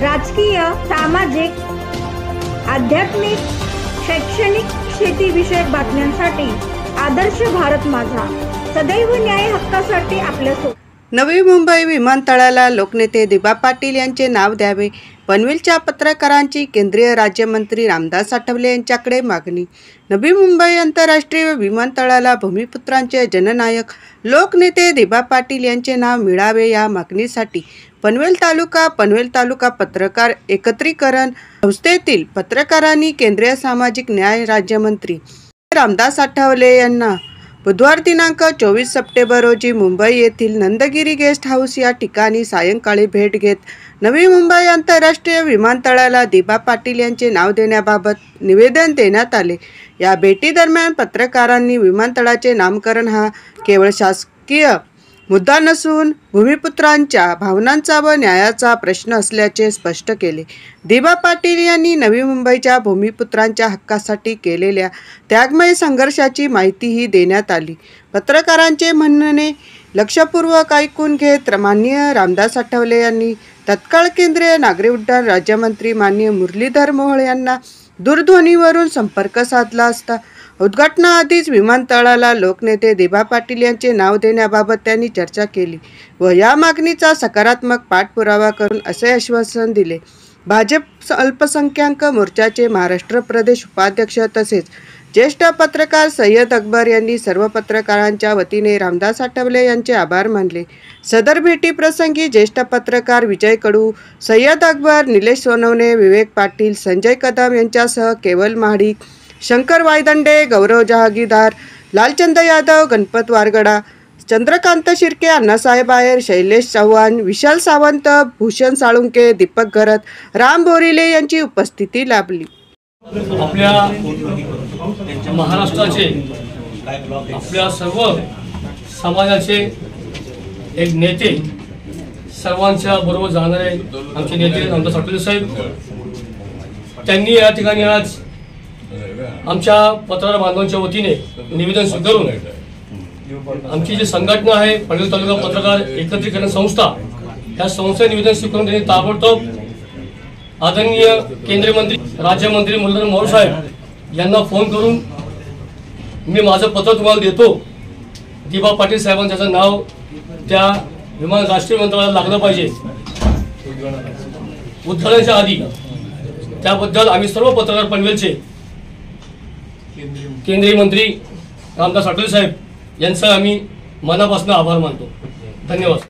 राजकीय, सामाजिक, आध्यात्मिक, शैक्षणिक, शेतीविषयक बातम्यांसाठी आदर्श भारत माझा सदैव न्याय हक्कासाठी आपल्यासोबत। नवी मुंबई विमानतळाला लोकनेते दिबा पाटील यांचे नाव द्यावे, पनवेलच्या पत्रकारांची केंद्रीय राज्यमंत्री रामदास आठवले यांच्याकडे मागणी। नवी मुंबई आंतरराष्ट्रीय विमानतळाला भूमिपुत्रांचे जननायक लोकनेते दिबा पाटील यांचे नाव मिळावे या मागणीसाठी पनवेल तालुका पत्रकार एकत्रीकरण संस्थेतील पत्रकारांनी केंद्रीय सामाजिक न्याय राज्यमंत्री रामदास आठवले यांना बुधवार दिनांक 24 सप्टेंबर रोजी मुंबई येथील नंदगिरी गेस्ट हाऊस या ठिकाणी सायंकाळी भेट घेत नवी मुंबई आंतरराष्ट्रीय विमानतळाला दिबा पाटील यांचे नाव देण्याबाबत निवेदन देण्यात आले। या भेटीदरम्यान पत्रकारांनी विमानतळाचे नामकरण हा केवळ शासकीय मुद्दा नसून भूमिपुत्रांच्या भावनांचा व न्यायाचा प्रश्न असल्याचे स्पष्ट केले। दिबा पाटील यांनी नवी मुंबईच्या भूमिपुत्रांच्या हक्कासाठी केलेल्या त्यागमय संघर्षाची माहितीही देण्यात आली। पत्रकारांचे म्हणणे लक्षपूर्वक ऐकून घेत माननीय रामदास आठवले यांनी तत्काळ केंद्रीय नागरी उड्डाण राज्यमंत्री माननीय मुरलीधर मोहोळ यांना दूरध्वनीवरून संपर्क साधला असता उद्घाटनाआधीच विमानतळाला लोकनेते दिबा पाटील यांचे नाव देण्याबाबत त्यांनी चर्चा केली व या मागणीचा सकारात्मक पाठपुरावा करून असे आश्वासन दिले। भाजप अल्पसंख्याक मोर्चाचे महाराष्ट्र प्रदेश उपाध्यक्ष तसेच ज्येष्ठ पत्रकार सय्यद अकबर यांनी सर्व पत्रकारांच्या वतीने रामदास आठवले यांचे आभार मानले। सदर भेटीप्रसंगी ज्येष्ठ पत्रकार विजय कडू, सय्यद अकबर, निलेश सोनवणे, विवेक पाटील, संजय कदम यांच्यासह केवल महाडिक, शंकर वायदंडे, गौरव जहागीरदार, लालचंद यादव, गणपत वारगडा, चंद्रकांत शिर्के, अण्णासाहेब आयर, शैलेश चव्हाण, विशाल सावंत, भूषण साळुंके, दीपक घरत, राम बोरिले यांची उपस्थिती लाभली। आपल्या महाराष्ट्राचे आपल्या सर्व समाजाचे एक नेते, सर्वांच्या बरोबर जाणारे आमचे नेते रामदास आठवले साहेब, त्यांनी या ठिकाणी आज आमच्या पत्रकार बांधवांच्या वतीने निवेदन स्वीकारून आमची जी संघटना आहे पनवेल तालुका पत्रकार एकत्रीकरण संस्था, या संस्थे निवेदन स्वीकारून त्यांनी ताबडतोब आदरणीय केंद्रीय मंत्री राज्यमंत्री मुरलीधर मोहोळ साहेब यांना फोन करून मी माझं पत्र तुम्हाला देतो, दिबा पाटील साहेबांचं नाव त्या राष्ट्रीय विमानतळाला लागलं पाहिजे उद्घाटनाच्या आधी। त्याबद्दल आम्ही सर्व पत्रकार पनवेलचे केंद्रीय मंत्री रामदास आठवले साहेब यांचा आम्ही मनापासून आभार मानतो। धन्यवाद।